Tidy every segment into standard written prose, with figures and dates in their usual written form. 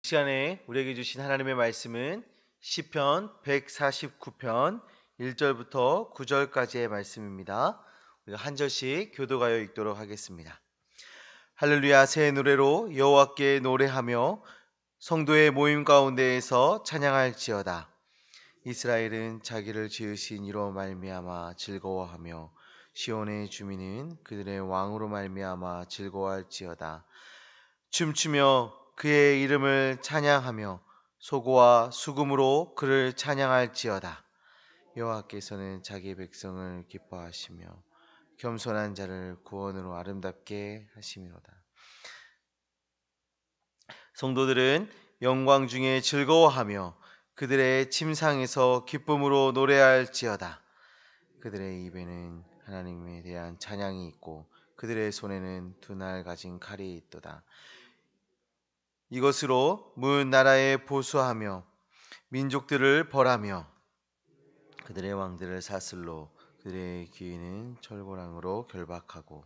시간에 우리에게 주신 하나님의 말씀은 시편 149편 1절부터 9절까지의 말씀입니다. 우리가 한 절씩 교도하여 읽도록 하겠습니다. 할렐루야. 새 노래로 여호와께 노래하며 성도의 모임 가운데에서 찬양할지어다. 이스라엘은 자기를 지으신 이로 말미암아 즐거워하며 시온의 주민은 그들의 왕으로 말미암아 즐거워할지어다. 춤추며 그의 이름을 찬양하며 소고와 수금으로 그를 찬양할지어다. 여호와께서는 자기 백성을 기뻐하시며 겸손한 자를 구원으로 아름답게 하심이로다. 성도들은 영광 중에 즐거워하며 그들의 침상에서 기쁨으로 노래할지어다. 그들의 입에는 하나님에 대한 찬양이 있고 그들의 손에는 두 날 가진 칼이 있도다. 이것으로 문 나라에 보수하며 민족들을 벌하며 그들의 왕들을 사슬로 그들의 귀인은 철고랑으로 결박하고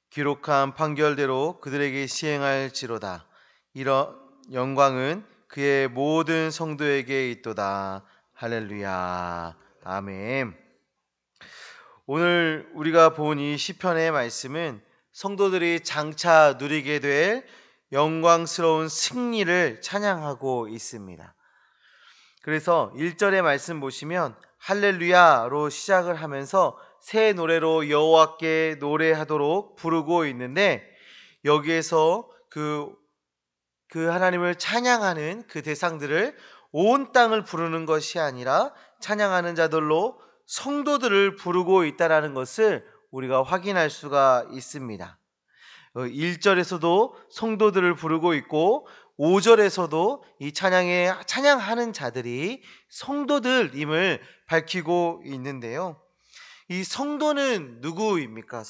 기록한 판결대로 그들에게 시행할지로다. 이런 영광은 그의 모든 성도에게 있도다. 할렐루야. 아멘. 오늘 우리가 본 이 시편의 말씀은 성도들이 장차 누리게 될 영광스러운 승리를 찬양하고 있습니다. 그래서 1절의 말씀 보시면 할렐루야로 시작을 하면서 새 노래로 여호와께 노래하도록 부르고 있는데, 여기에서 그 하나님을 찬양하는 그 대상들을 온 땅을 부르는 것이 아니라 찬양하는 자들로 성도들을 부르고 있다는 것을 우리가 확인할 수가 있습니다. 1절에서도 성도들을 부르고 있고 5절에서도 이 찬양하는 자들이 성도들임을 밝히고 있는데요. 이 성도는 누구입니까?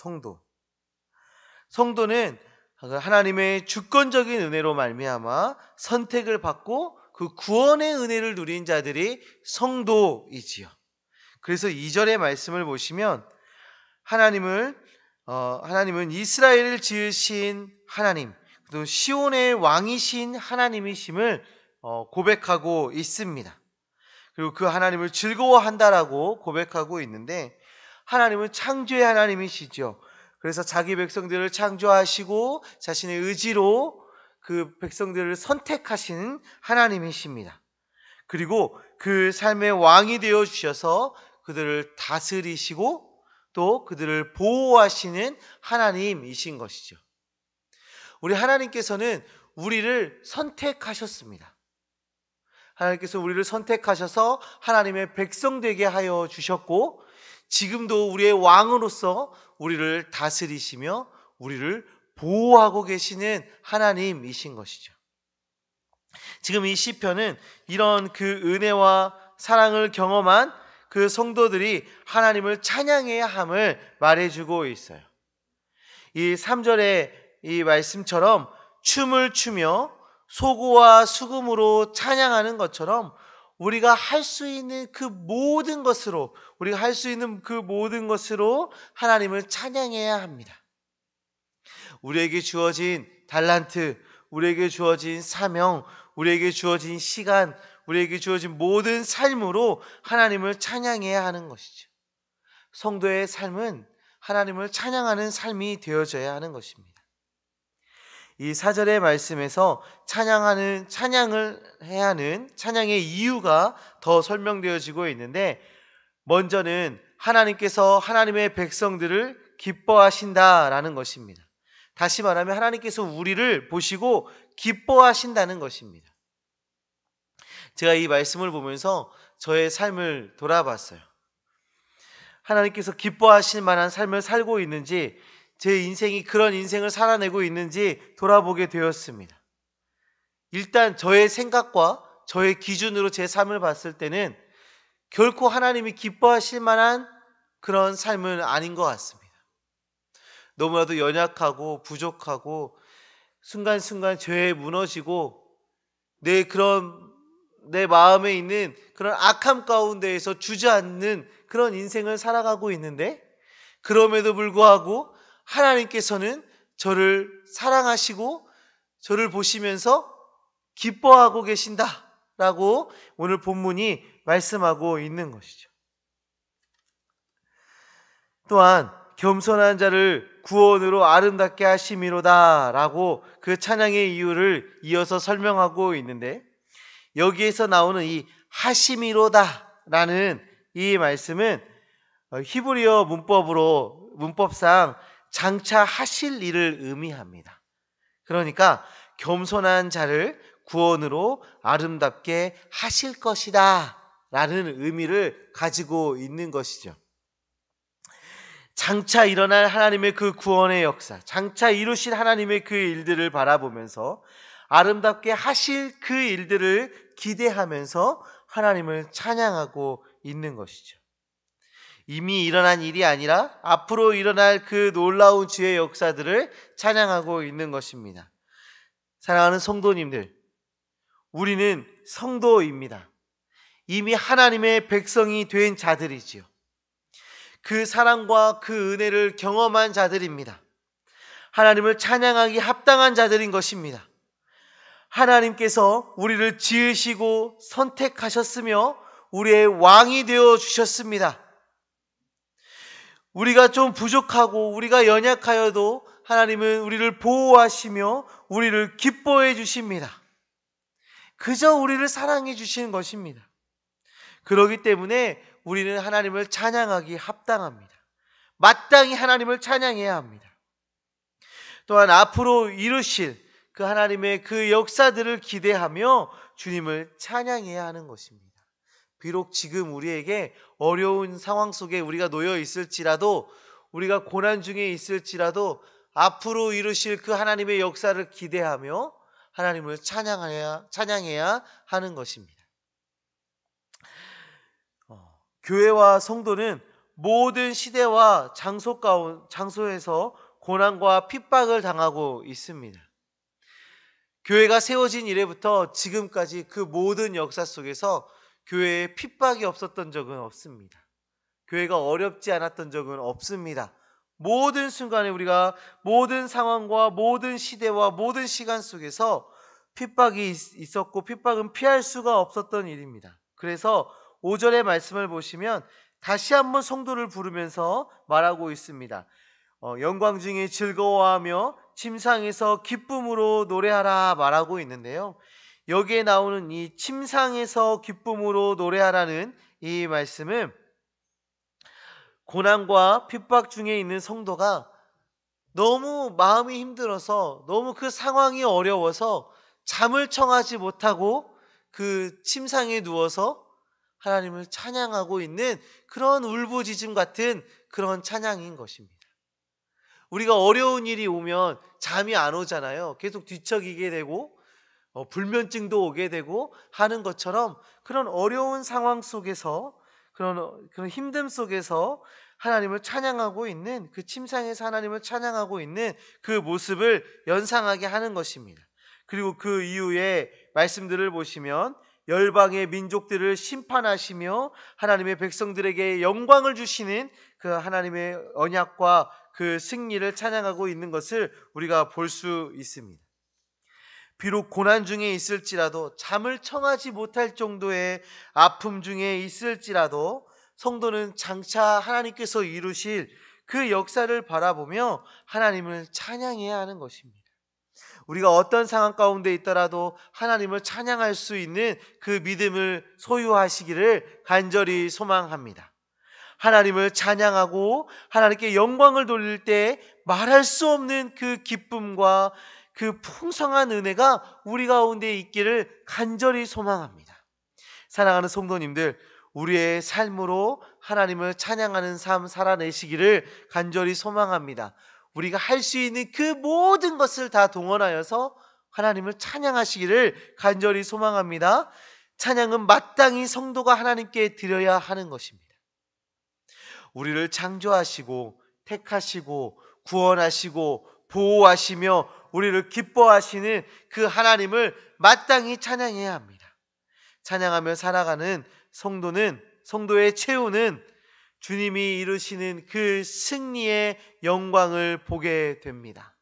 성도는 하나님의 주권적인 은혜로 말미암아 선택을 받고 그 구원의 은혜를 누린 자들이 성도이지요. 그래서 2절의 말씀을 보시면 하나님은 이스라엘을 지으신 하나님, 또 시온의 왕이신 하나님이심을 고백하고 있습니다. 그리고 그 하나님을 즐거워한다라고 고백하고 있는데, 하나님은 창조의 하나님이시죠. 그래서 자기 백성들을 창조하시고 자신의 의지로 그 백성들을 선택하신 하나님이십니다. 그리고 그 삶의 왕이 되어 주셔서 그들을 다스리시고 또 그들을 보호하시는 하나님이신 것이죠. 우리 하나님께서는 우리를 선택하셨습니다. 하나님께서 우리를 선택하셔서 하나님의 백성 되게 하여 주셨고, 지금도 우리의 왕으로서 우리를 다스리시며 우리를 보호하고 계시는 하나님이신 것이죠. 지금 이 시편은 이런 그 은혜와 사랑을 경험한 그 성도들이 하나님을 찬양해야 함을 말해주고 있어요. 이 3절의 이 말씀처럼 춤을 추며 소고와 수금으로 찬양하는 것처럼 우리가 할 수 있는 그 모든 것으로 하나님을 찬양해야 합니다. 우리에게 주어진 달란트, 우리에게 주어진 사명, 우리에게 주어진 시간, 우리에게 주어진 모든 삶으로 하나님을 찬양해야 하는 것이죠. 성도의 삶은 하나님을 찬양하는 삶이 되어져야 하는 것입니다. 이 4절의 말씀에서 찬양을 해야 하는 찬양의 이유가 더 설명되어지고 있는데, 먼저는 하나님께서 하나님의 백성들을 기뻐하신다라는 것입니다. 다시 말하면 하나님께서 우리를 보시고 기뻐하신다는 것입니다. 제가 이 말씀을 보면서 저의 삶을 돌아봤어요. 하나님께서 기뻐하실 만한 삶을 살고 있는지, 제 인생이 그런 인생을 살아내고 있는지 돌아보게 되었습니다. 일단 저의 생각과 저의 기준으로 제 삶을 봤을 때는 결코 하나님이 기뻐하실 만한 그런 삶은 아닌 것 같습니다. 너무나도 연약하고 부족하고 순간순간 죄에 무너지고 내 마음에 있는 그런 악함 가운데에서 주저앉는 그런 인생을 살아가고 있는데, 그럼에도 불구하고 하나님께서는 저를 사랑하시고 저를 보시면서 기뻐하고 계신다라고 오늘 본문이 말씀하고 있는 것이죠. 또한 겸손한 자를 구원으로 아름답게 하심이로다라고 그 찬양의 이유를 이어서 설명하고 있는데, 여기에서 나오는 이 하심이로다라는 이 말씀은 히브리어 문법상 장차 하실 일을 의미합니다. 그러니까 겸손한 자를 구원으로 아름답게 하실 것이다 라는 의미를 가지고 있는 것이죠. 장차 일어날 하나님의 그 구원의 역사, 장차 이루실 하나님의 그 일들을 바라보면서 아름답게 하실 그 일들을 기대하면서 하나님을 찬양하고 있는 것이죠. 이미 일어난 일이 아니라 앞으로 일어날 그 놀라운 주의 역사들을 찬양하고 있는 것입니다. 사랑하는 성도님들, 우리는 성도입니다. 이미 하나님의 백성이 된 자들이지요. 그 사랑과 그 은혜를 경험한 자들입니다. 하나님을 찬양하기 합당한 자들인 것입니다. 하나님께서 우리를 지으시고 선택하셨으며 우리의 왕이 되어 주셨습니다. 우리가 좀 부족하고 우리가 연약하여도 하나님은 우리를 보호하시며 우리를 기뻐해 주십니다. 그저 우리를 사랑해 주시는 것입니다. 그렇기 때문에 우리는 하나님을 찬양하기 합당합니다. 마땅히 하나님을 찬양해야 합니다. 또한 앞으로 이루실 그 하나님의 그 역사들을 기대하며 주님을 찬양해야 하는 것입니다. 비록 지금 우리에게 어려운 상황 속에 우리가 놓여 있을지라도, 우리가 고난 중에 있을지라도 앞으로 이루실 그 하나님의 역사를 기대하며 하나님을 찬양해야 하는 것입니다. 교회와 성도는 모든 시대와 장소에서 고난과 핍박을 당하고 있습니다. 교회가 세워진 이래부터 지금까지 그 모든 역사 속에서 교회에 핍박이 없었던 적은 없습니다. 교회가 어렵지 않았던 적은 없습니다. 모든 순간에 우리가 모든 상황과 모든 시대와 모든 시간 속에서 핍박이 있었고 핍박은 피할 수가 없었던 일입니다. 그래서 5절의 말씀을 보시면 다시 한번 성도를 부르면서 말하고 있습니다. 영광 중에 즐거워하며 침상에서 기쁨으로 노래하라 말하고 있는데요. 여기에 나오는 이 침상에서 기쁨으로 노래하라는 이 말씀은 고난과 핍박 중에 있는 성도가 너무 마음이 힘들어서, 너무 그 상황이 어려워서 잠을 청하지 못하고 그 침상에 누워서 하나님을 찬양하고 있는 그런 울부짖음 같은 그런 찬양인 것입니다. 우리가 어려운 일이 오면 잠이 안 오잖아요. 계속 뒤척이게 되고 불면증도 오게 되고 하는 것처럼, 그런 어려운 상황 속에서, 그런 힘듦 속에서 하나님을 찬양하고 있는, 그 침상에서 하나님을 찬양하고 있는 그 모습을 연상하게 하는 것입니다. 그리고 그 이후에 말씀들을 보시면 열방의 민족들을 심판하시며 하나님의 백성들에게 영광을 주시는 그 하나님의 언약과 그 승리를 찬양하고 있는 것을 우리가 볼 수 있습니다. 비록 고난 중에 있을지라도, 잠을 청하지 못할 정도의 아픔 중에 있을지라도 성도는 장차 하나님께서 이루실 그 역사를 바라보며 하나님을 찬양해야 하는 것입니다. 우리가 어떤 상황 가운데 있더라도 하나님을 찬양할 수 있는 그 믿음을 소유하시기를 간절히 소망합니다. 하나님을 찬양하고 하나님께 영광을 돌릴 때 말할 수 없는 그 기쁨과 그 풍성한 은혜가 우리 가운데 있기를 간절히 소망합니다. 사랑하는 성도님들, 우리의 삶으로 하나님을 찬양하는 삶 살아내시기를 간절히 소망합니다. 우리가 할 수 있는 그 모든 것을 다 동원하여서 하나님을 찬양하시기를 간절히 소망합니다. 찬양은 마땅히 성도가 하나님께 드려야 하는 것입니다. 우리를 창조하시고 택하시고 구원하시고 보호하시며 우리를 기뻐하시는 그 하나님을 마땅히 찬양해야 합니다. 찬양하며 살아가는 성도의 최후는 주님이 이루시는 그 승리의 영광을 보게 됩니다.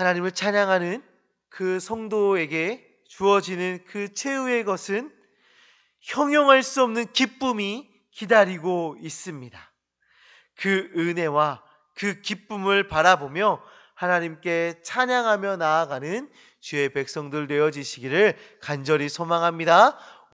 하나님을 찬양하는 그 성도에게 주어지는 그 최후의 것은 형용할 수 없는 기쁨이 기다리고 있습니다. 그 은혜와 그 기쁨을 바라보며 하나님께 찬양하며 나아가는 주의 백성들 되어지시기를 간절히 소망합니다.